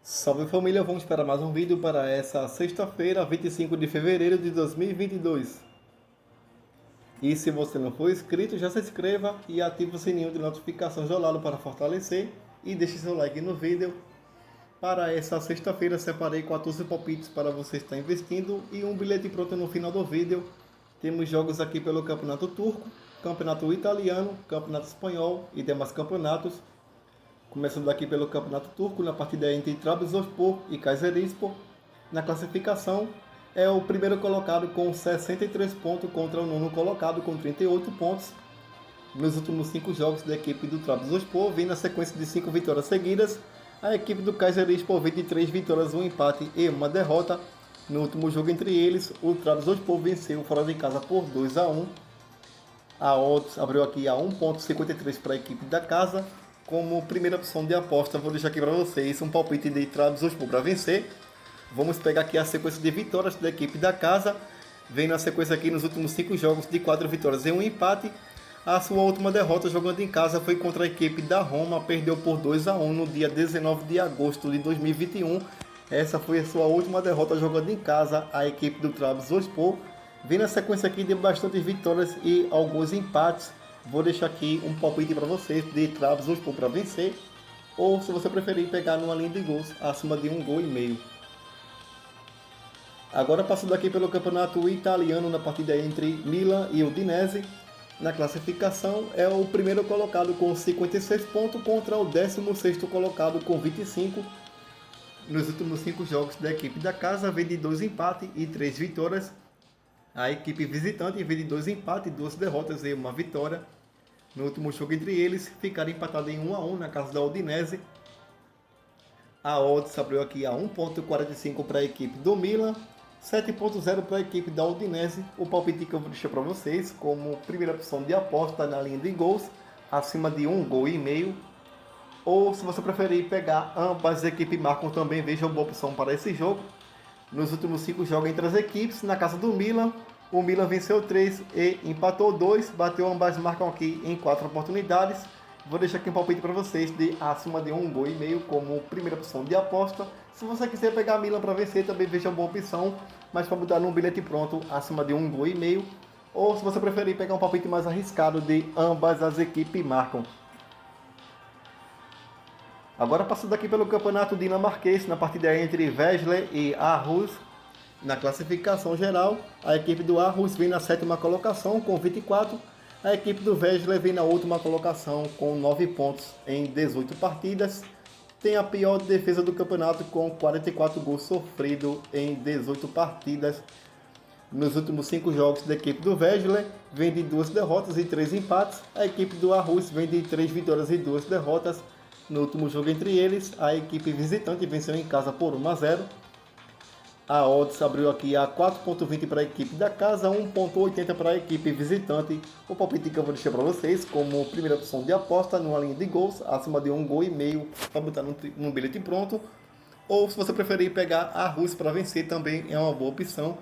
Salve família, vamos para mais um vídeo para essa sexta-feira, 25 de fevereiro de 2022. E se você não for inscrito, já se inscreva e ative o sininho de notificações ao lado para fortalecer e deixe seu like no vídeo. Para essa sexta-feira separei 14 palpites para você estar investindo e um bilhete pronto no final do vídeo. Temos jogos aqui pelo Campeonato Turco, Campeonato Italiano, Campeonato Espanhol e demais campeonatos. Começando aqui pelo Campeonato Turco, na partida entre Trabzonspor e Kayserispor. Na classificação, é o primeiro colocado com 63 pontos contra o nono colocado com 38 pontos. Nos últimos 5 jogos da equipe do Trabzonspor, vem na sequência de 5 vitórias seguidas. A equipe do Kayserispor vem de 3 vitórias, um empate e uma derrota. No último jogo entre eles, o Trabzonspor venceu fora de casa por 2-1. A odds abriu aqui a 1,53 para a equipe da casa. Como primeira opção de aposta, vou deixar aqui para vocês um palpite de Trabzonspor para vencer. Vamos pegar aqui a sequência de vitórias da equipe da casa. Vem na sequência aqui nos últimos 5 jogos de 4 vitórias e um empate. A sua última derrota jogando em casa foi contra a equipe da Roma, perdeu por 2-1 no dia 19 de agosto de 2021. Essa foi a sua última derrota jogando em casa, a equipe do Trabzonspor. Vem na sequência aqui de bastantes vitórias e alguns empates. Vou deixar aqui um palpite para vocês de Trabzonspor para vencer, ou se você preferir pegar numa linha de gols acima de 1,5 gols. Agora passando aqui pelo campeonato italiano na partida entre Milan e Udinese. Na classificação é o primeiro colocado com 56 pontos contra o 16º colocado com 25. Nos últimos 5 jogos da equipe da casa vem de 2 empates e 3 vitórias. A equipe visitante vem de 2 empates, 2 derrotas e uma vitória. No último jogo entre eles, ficaram empatados em 1-1 na casa da Udinese. A odds abriu aqui a 1,45 para a equipe do Milan, 7,0 para a equipe da Udinese. O palpite que eu vou deixar para vocês como primeira opção de aposta na linha de gols, acima de 1,5 gols. Ou se você preferir pegar ambas as equipes marcam também, veja uma boa opção para esse jogo. Nos últimos 5 jogos entre as equipes, na casa do Milan, o Milan venceu 3 e empatou 2, bateu ambas marcam aqui em 4 oportunidades. Vou deixar aqui um palpite para vocês de acima de 1,5 gols como primeira opção de aposta. Se você quiser pegar Milan para vencer, também veja uma boa opção, mas para botar num bilhete pronto acima de 1,5 gols. Ou se você preferir pegar um palpite mais arriscado de ambas as equipes marcam. Agora passando aqui pelo campeonato dinamarquês, na partida entre Vejle e Aarhus. Na classificação geral, a equipe do Aarhus vem na 7ª colocação com 24. A equipe do Vejle vem na última colocação com 9 pontos em 18 partidas. Tem a pior defesa do campeonato com 44 gols sofridos em 18 partidas. Nos últimos 5 jogos da equipe do Vejle, vem de 2 derrotas e 3 empates. A equipe do Aarhus vem de 3 vitórias e 2 derrotas. No último jogo entre eles, a equipe visitante venceu em casa por 1-0. A odds abriu aqui a 4,20 para a equipe da casa, 1,80 para a equipe visitante. O palpite que eu vou deixar para vocês como primeira opção de aposta numa linha de gols, acima de 1,5 gols, para botar num bilhete pronto. Ou se você preferir pegar a Rússia para vencer, também é uma boa opção.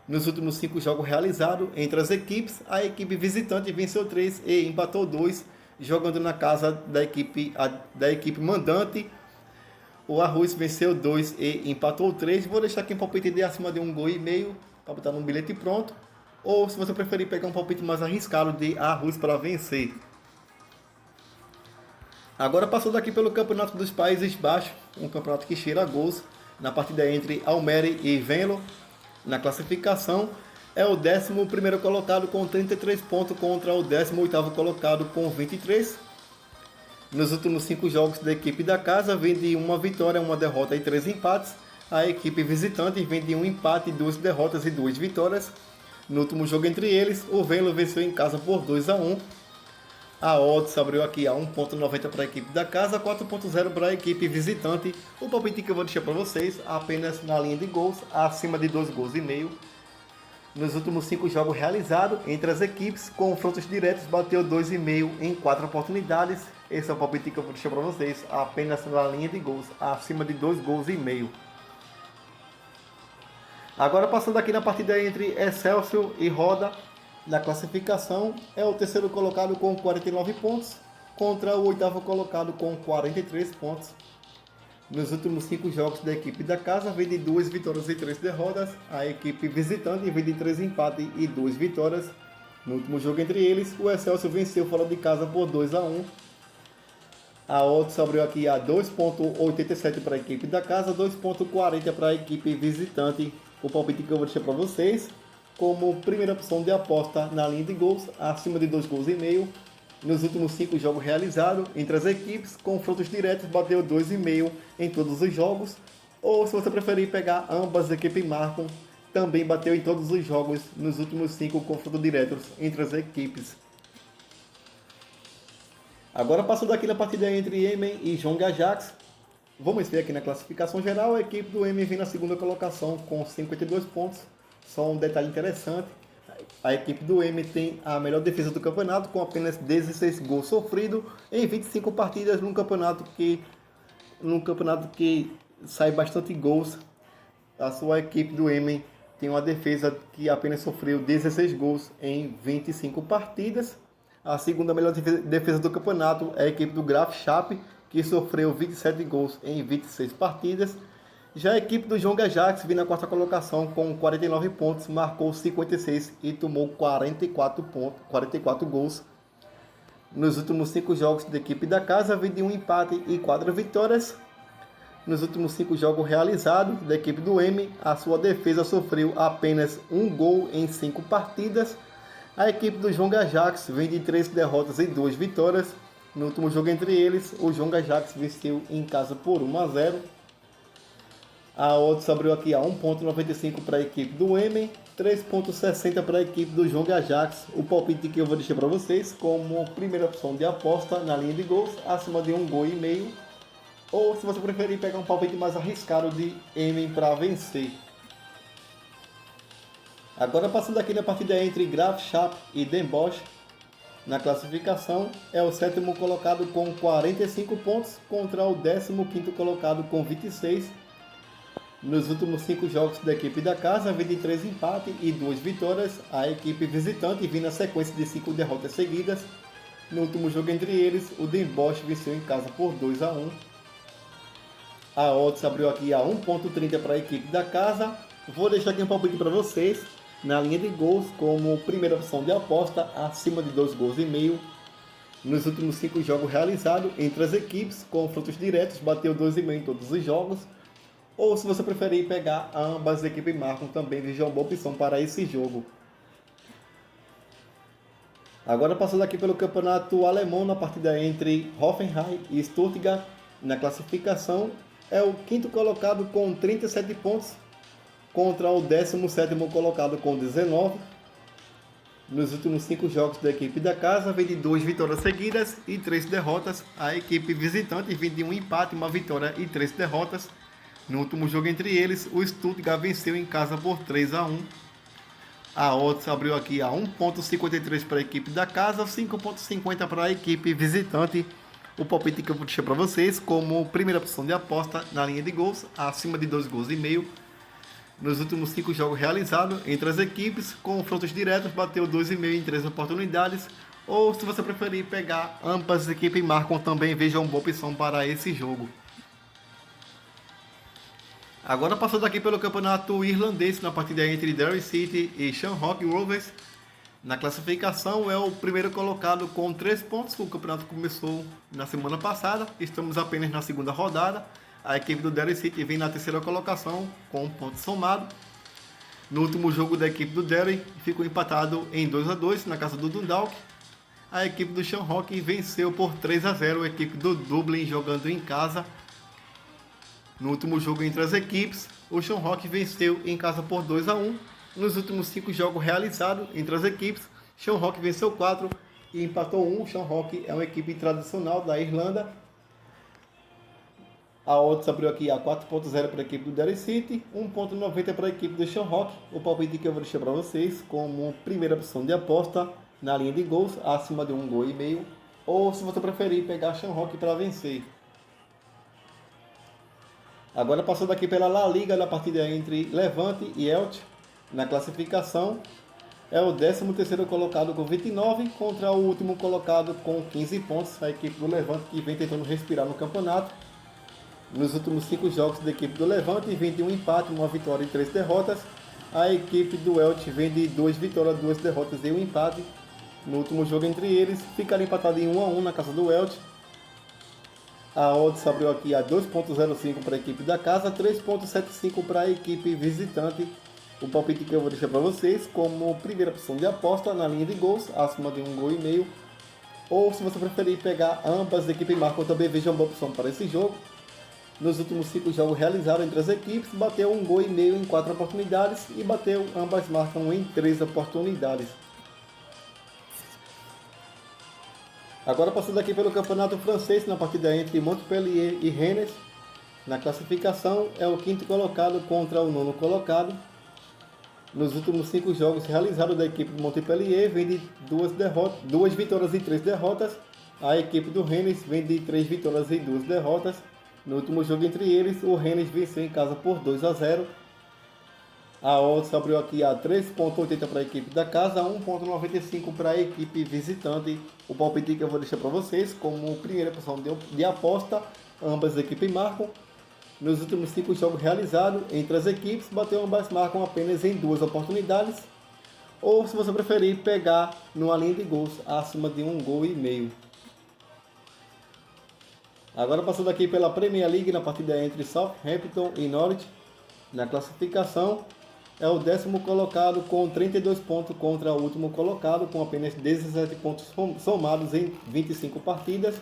Nos últimos 5 jogos realizados entre as equipes, a equipe visitante venceu 3 e empatou 2. Jogando na casa da equipe mandante, o Aarhus venceu 2 e empatou 3. Vou deixar aqui um palpite de acima de 1,5 gols para botar num bilhete pronto. Ou se você preferir pegar um palpite mais arriscado de Aarhus para vencer. Agora passando aqui pelo Campeonato dos Países Baixos, um campeonato que cheira a gols, na partida entre Almere e Venlo. Na classificação, é o 11º colocado com 33 pontos contra o 18º colocado com 23. Nos últimos 5 jogos da equipe da casa, vem de uma vitória, uma derrota e 3 empates. A equipe visitante vem de um empate, 2 derrotas e 2 vitórias. No último jogo entre eles, o Venlo venceu em casa por 2-1. A odds abriu aqui a 1,90 para a equipe da casa, 4,0 para a equipe visitante. O palpite que eu vou deixar para vocês apenas na linha de gols, acima de 2,5 gols. Nos últimos 5 jogos realizados entre as equipes, confrontos diretos, bateu 2,5 em 4 oportunidades. Esse é o palpite que eu vou deixar para vocês, apenas na linha de gols, acima de 2,5 gols. Agora passando aqui na partida entre Excelsior e Roda. Na classificação, é o 3º colocado com 49 pontos, contra o 8º colocado com 43 pontos. Nos últimos 5 jogos da equipe da casa, vem de 2 vitórias e 3 derrotas. A equipe visitante vem de 3 empates e 2 vitórias. No último jogo entre eles, o Excelsior venceu fora de casa por 2-1. A odds abriu aqui a 2,87 para a equipe da casa, 2,40 para a equipe visitante. O palpite que eu vou deixar para vocês, como primeira opção de aposta na linha de gols, acima de 2,5 gols. Nos últimos 5 jogos realizados entre as equipes, confrontos diretos, bateu 2,5 em todos os jogos. Ou se você preferir pegar ambas as equipes marcam, também bateu em todos os jogos nos últimos 5 confrontos diretos entre as equipes. Agora passando aqui na partida entre Emen e Jong Ajax. Vamos ver aqui na classificação geral, a equipe do Emen vem na segunda colocação com 52 pontos. Só um detalhe interessante, a equipe do Emen tem a melhor defesa do campeonato, com apenas 16 gols sofridos em 25 partidas num campeonato que sai bastante gols. A sua equipe do Emen tem uma defesa que apenas sofreu 16 gols em 25 partidas. A segunda melhor defesa do campeonato é a equipe do Graf Chap, que sofreu 27 gols em 26 partidas. Já a equipe do Jong Ajax vem na quarta colocação com 49 pontos, marcou 56 e tomou 44 gols. Nos últimos 5 jogos da equipe da casa, vem de um empate e 4 vitórias. Nos últimos 5 jogos realizados da equipe do Emen, a sua defesa sofreu apenas 1 gol em 5 partidas. A equipe do Jong Ajax vem de 3 derrotas e 2 vitórias. No último jogo entre eles, o Jong Ajax venceu em casa por 1-0. A odds abriu aqui a 1,95 para a equipe do Emen, 3,60 para a equipe do Jong Ajax. O palpite que eu vou deixar para vocês como primeira opção de aposta na linha de gols, acima de 1,5 gols. Ou se você preferir pegar um palpite mais arriscado de Emen para vencer. Agora passando aqui na partida entre Graf Chap e Den Bosch. Na classificação é o 7º colocado com 45 pontos contra o 15º colocado com 26. Nos últimos 5 jogos da equipe da casa, vem de 3 empates e 2 vitórias. A equipe visitante vem na sequência de 5 derrotas seguidas. No último jogo entre eles, o Den Bosch venceu em casa por 2-1. A odds abriu aqui a 1,30 para a equipe da casa. Vou deixar aqui um palpite para vocês na linha de gols como primeira opção de aposta, acima de 2,5 gols. Nos últimos 5 jogos realizados entre as equipes, confrontos diretos, bateu 2,5 em todos os jogos. Ou se você preferir pegar ambas as equipes marcam, também veja uma boa opção para esse jogo. Agora passando aqui pelo campeonato alemão, na partida entre Hoffenheim e Stuttgart. Na classificação é o 5º colocado com 37 pontos contra o 17º colocado com 19. Nos últimos 5 jogos da equipe da casa, vem de 2 vitórias seguidas e 3 derrotas. A equipe visitante vem de um empate, 1 vitória e 3 derrotas. No último jogo entre eles, o Stuttgart venceu em casa por 3-1. A odds abriu aqui a 1,53 para a equipe da casa, 5,50 para a equipe visitante. O palpite que eu vou deixar para vocês como primeira opção de aposta na linha de gols, acima de 2,5 gols. Nos últimos 5 jogos realizados entre as equipes, confrontos diretos, bateu 2,5 em 3 oportunidades. Ou se você preferir pegar ambas as equipes marcam, também veja uma boa opção para esse jogo. Agora passando aqui pelo campeonato irlandês, na partida entre Derry City e Shamrock Rovers. Na classificação é o primeiro colocado com 3 pontos. O campeonato começou na semana passada, estamos apenas na segunda rodada. A equipe do Derry City vem na terceira colocação com 1 ponto somado. No último jogo da equipe do Derry ficou empatado em 2-2 na casa do Dundalk. A equipe do Shamrock venceu por 3-0 a equipe do Dublin jogando em casa. No último jogo entre as equipes, o Shamrock venceu em casa por 2-1. Nos últimos 5 jogos realizados entre as equipes, Shamrock venceu 4 e empatou 1. O Shamrock é uma equipe tradicional da Irlanda. A odds abriu aqui a 4,0 para a equipe do Derry City, 1,90 para a equipe do Shamrock. O palpite que eu vou deixar para vocês como primeira opção de aposta na linha de gols, acima de 1,5 gols. Ou se você preferir pegar Shamrock para vencer. Agora passando aqui pela La Liga, na partida entre Levante e Elche. Na classificação é o 13º colocado com 29 contra o último colocado com 15 pontos. A equipe do Levante que vem tentando respirar no campeonato. Nos últimos 5 jogos da equipe do Levante, vem de um empate, uma vitória e 3 derrotas. A equipe do Elche vem de 2 vitórias, 2 derrotas e um empate. No último jogo entre eles, ficaram empatados em 1-1 na casa do Elche. A odds abriu aqui a 2.05 para a equipe da casa, 3.75 para a equipe visitante. O palpite que eu vou deixar para vocês como primeira opção de aposta na linha de gols, acima de 1,5 gols. Ou se você preferir pegar ambas as equipes marcam, também veja uma boa opção para esse jogo. Nos últimos 5 jogos realizados entre as equipes, bateu 1,5 gols em 4 oportunidades e bateu ambas marcam em 3 oportunidades. Agora passando aqui pelo campeonato francês, na partida entre Montpellier e Rennes. Na classificação é o quinto colocado contra o nono colocado. Nos últimos 5 jogos realizados da equipe de Montpellier, vem de 2 vitórias e 3 derrotas. A equipe do Rennes vem de 3 vitórias e 2 derrotas. No último jogo entre eles, o Rennes venceu em casa por 2-0. A odds abriu aqui a 3.80 para a equipe da casa, 1.95 para a equipe visitante. O palpite que eu vou deixar para vocês como primeira opção de aposta, ambas as equipes marcam. Nos últimos 5 jogos realizados entre as equipes, bateu ambas marcam apenas em 2 oportunidades. Ou se você preferir, pegar numa linha de gols acima de 1,5 gols. Agora passando aqui pela Premier League, na partida entre Southampton e Norwich. Na classificação é o 10º colocado com 32 pontos contra o último colocado com apenas 17 pontos somados em 25 partidas.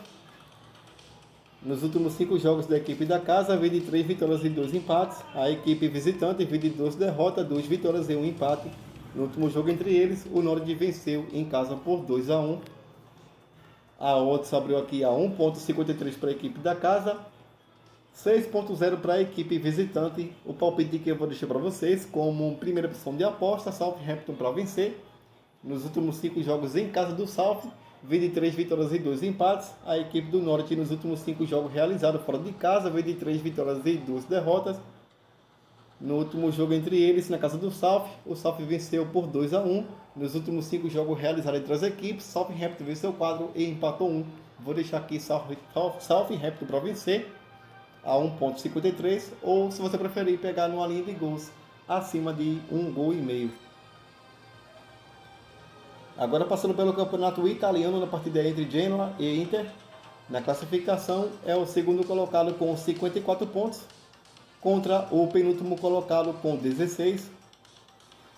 Nos últimos 5 jogos da equipe da casa, vem de 3 vitórias e 2 empates. A equipe visitante vem de 2 derrotas, 2 vitórias e 1 empate. No último jogo entre eles, o Norwich venceu em casa por 2-1. A odds abriu aqui a 1.53 para a equipe da casa, 6.0 para a equipe visitante. O palpite que eu vou deixar para vocês como primeira opção de aposta, Southampton para vencer. Nos últimos 5 jogos em casa do South, vem de 3 vitórias e 2 empates. A equipe do Norte nos últimos 5 jogos realizados fora de casa, vem de 3 vitórias e 2 derrotas. No último jogo entre eles, na casa do South, o South venceu por 2-1. Nos últimos 5 jogos realizados entre as equipes, Southampton venceu 4 e empatou 1. Vou deixar aqui Southampton para vencer a 1.53, ou se você preferir pegar numa linha de gols acima de 1,5 gols. Agora passando pelo campeonato italiano, na partida entre Genoa e Inter. Na classificação é o segundo colocado com 54 pontos contra o penúltimo colocado com 16.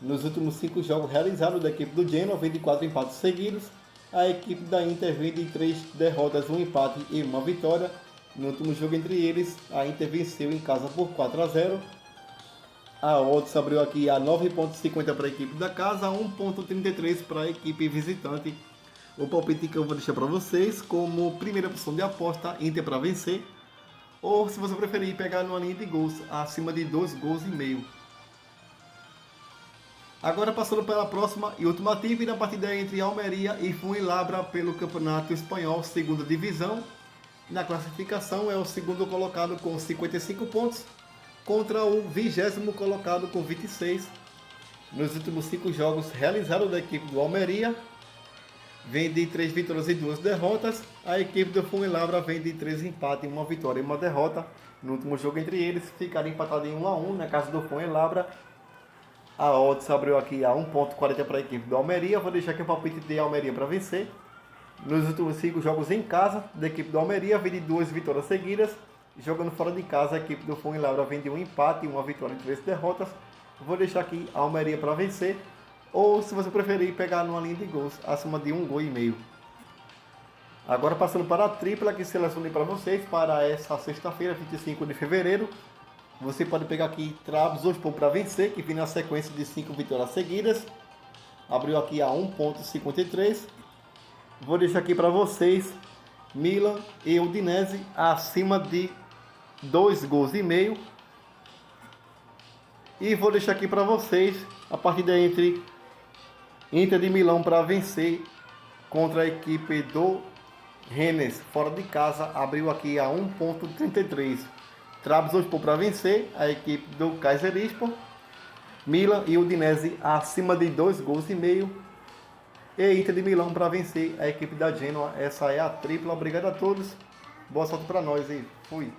Nos últimos 5 jogos realizados da equipe do Genoa, vem de 4 empates seguidos. A equipe da Inter vem de 3 derrotas, 1 empate e 1 vitória. No último jogo entre eles, a Inter venceu em casa por 4-0. A odds abriu aqui a 9.50 para a equipe da casa, 1.33 para a equipe visitante. O palpite que eu vou deixar para vocês como primeira opção de aposta, Inter para vencer. Ou se você preferir, pegar numa linha de gols acima de 2,5 gols. Agora passando pela próxima e última time, na partida entre Almeria e Fuenlabrada pelo Campeonato Espanhol, segunda divisão. Na classificação é o segundo colocado com 55 pontos contra o 20º colocado com 26. Nos últimos 5 jogos realizados da equipe do Almeria, vem de 3 vitórias e 2 derrotas. A equipe do Fuenlabrada vem de 3 empates, 1 vitória e 1 derrota. No último jogo entre eles, ficaram empatados em 1-1 na casa do Fuenlabrada. A odds abriu aqui a 1.40 para a equipe do Almeria. Vou deixar aqui o palpite de Almeria para vencer. Nos últimos 5 jogos em casa da equipe do Almeria, vem de 2 vitórias seguidas. Jogando fora de casa, a equipe do Fuenlabrada vem de 1 empate, 1 vitória e 3 derrotas. Vou deixar aqui a Almeria para vencer. Ou, se você preferir, pegar numa linha de gols acima de 1,5 gols. Agora passando para a tripla que selecionei para vocês para essa sexta-feira, 25 de fevereiro. Você pode pegar aqui Trabzonspor para vencer, que vem na sequência de 5 vitórias seguidas. Abriu aqui a 1.53. Vou deixar aqui para vocês Milan e Udinese acima de 2,5 gols. E vou deixar aqui para vocês a partida entre Inter de Milão para vencer contra a equipe do Rennes fora de casa. Abriu aqui a 1.33. Trabzonspor para vencer a equipe do Kayserispor. Milan e Udinese acima de 2,5 gols. E Inter de Milão para vencer a equipe da Genoa. Essa é a tripla. Obrigado a todos. Boa sorte para nós e fui.